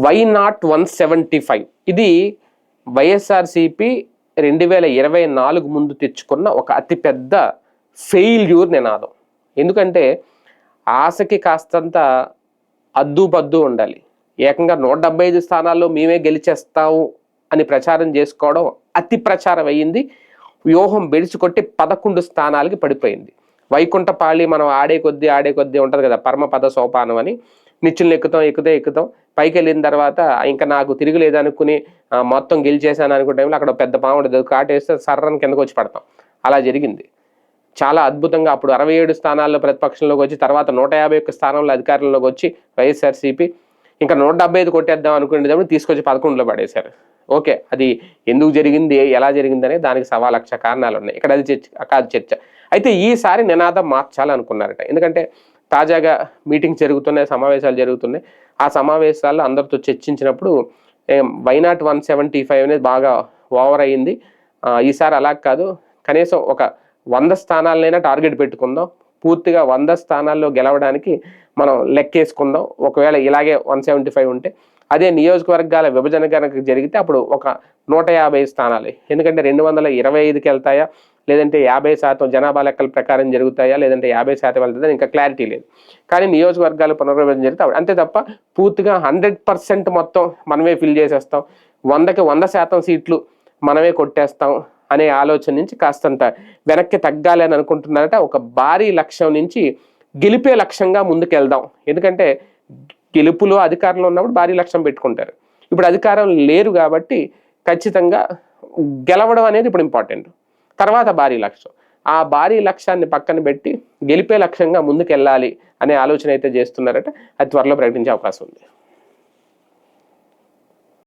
Why not 175 ఇది వైఎస్ఆర్సిపి 2024 ముందు తెచ్చుకున్న ఒక అతిపెద్ద ఫెయిల్యూర్ నినాదం. ఎందుకంటే ఆశకి కాస్తంత అద్దుపద్దు ఉండాలి. ఏకంగా 175 స్థానాల్లో మేమే గెలిచేస్తాము అని ప్రచారం చేసుకోవడం అతి ప్రచారం అయ్యింది. వ్యూహం బెడిచికొట్టి 11 స్థానాలకి పడిపోయింది. వైకుంఠపాళి మనం ఆడే కొద్దీ ఉంటుంది కదా, పరమపద సోపానం అని. నిచ్చులు ఎక్కుతాం పైకి వెళ్ళిన తర్వాత ఇంకా నాకు తిరగలేదు అనుకుని మొత్తం గెలిచేసాను అనుకునే టైంలో అక్కడ పెద్ద పాము ఉంటుంది, కాటేస్తే సర్రని కిందకు వచ్చి పడతాం. అలా జరిగింది. చాలా అద్భుతంగా అప్పుడు 67 స్థానాల్లో ప్రతిపక్షంలోకి వచ్చి తర్వాత 151 స్థానంలో అధికారంలోకి వచ్చి వైఎస్ఆర్సీపీ ఇంకా 175 కొట్టేద్దాం అనుకునేటప్పుడు తీసుకొచ్చి 11లో పడేశారు. ఓకే, అది ఎందుకు జరిగింది, ఎలా జరిగిందనే దానికి 1,00,000 కారణాలు ఉన్నాయి. ఇక్కడ అది కాదు చర్చ. అయితే ఈసారి నినాదం మార్చాలనుకున్నారట. ఎందుకంటే తాజాగా మీటింగ్ జరుగుతున్నాయి, సమావేశాలు జరుగుతున్నాయి. ఆ సమావేశాల్లో అందరితో చర్చించినప్పుడు వై నాట్ 175 అనేది బాగా ఓవర్ అయ్యింది. ఈసారి అలా కాదు, కనీసం ఒక 100 స్థానాలనైనా టార్గెట్ పెట్టుకుందాం. పూర్తిగా 100 స్థానాల్లో గెలవడానికి మనం లెక్కేసుకుందాం. ఒకవేళ ఇలాగే 175 ఉంటే అదే నియోజకవర్గాల విభజన కనుక జరిగితే అప్పుడు ఒక 150 స్థానాలు. ఎందుకంటే 225కి వెళ్తాయా, లేదంటే 50% జనాభా లెక్కల ప్రకారం జరుగుతాయా, లేదంటే 50% వెళ్తుందని ఇంకా క్లారిటీ లేదు. కానీ నియోజకవర్గాలు పునర్విభజన జరిగితే అంతే తప్ప పూర్తిగా 100% మొత్తం మనమే ఫిల్ చేసేస్తాం, 100కి 100% సీట్లు మనమే కొట్టేస్తాం అనే ఆలోచన నుంచి కాస్తంత వెనక్కి తగ్గాలి అని అనుకుంటున్నారట. ఒక భారీ లక్ష్యం నుంచి గెలిపే లక్ష్యంగా ముందుకెళ్దాం. ఎందుకంటే గెలుపులో అధికారంలో ఉన్నప్పుడు భారీ లక్ష్యం పెట్టుకుంటారు. ఇప్పుడు అధికారం లేరు కాబట్టి ఖచ్చితంగా గెలవడం అనేది ఇప్పుడు ఇంపార్టెంట్, తర్వాత భారీ లక్ష్యం. ఆ భారీ లక్ష్యాన్ని పక్కన పెట్టి గెలిపే లక్ష్యంగా ముందుకెళ్ళాలి అనే ఆలోచన అయితే చేస్తున్నారట. అది త్వరలో ప్రకటించే అవకాశం ఉంది.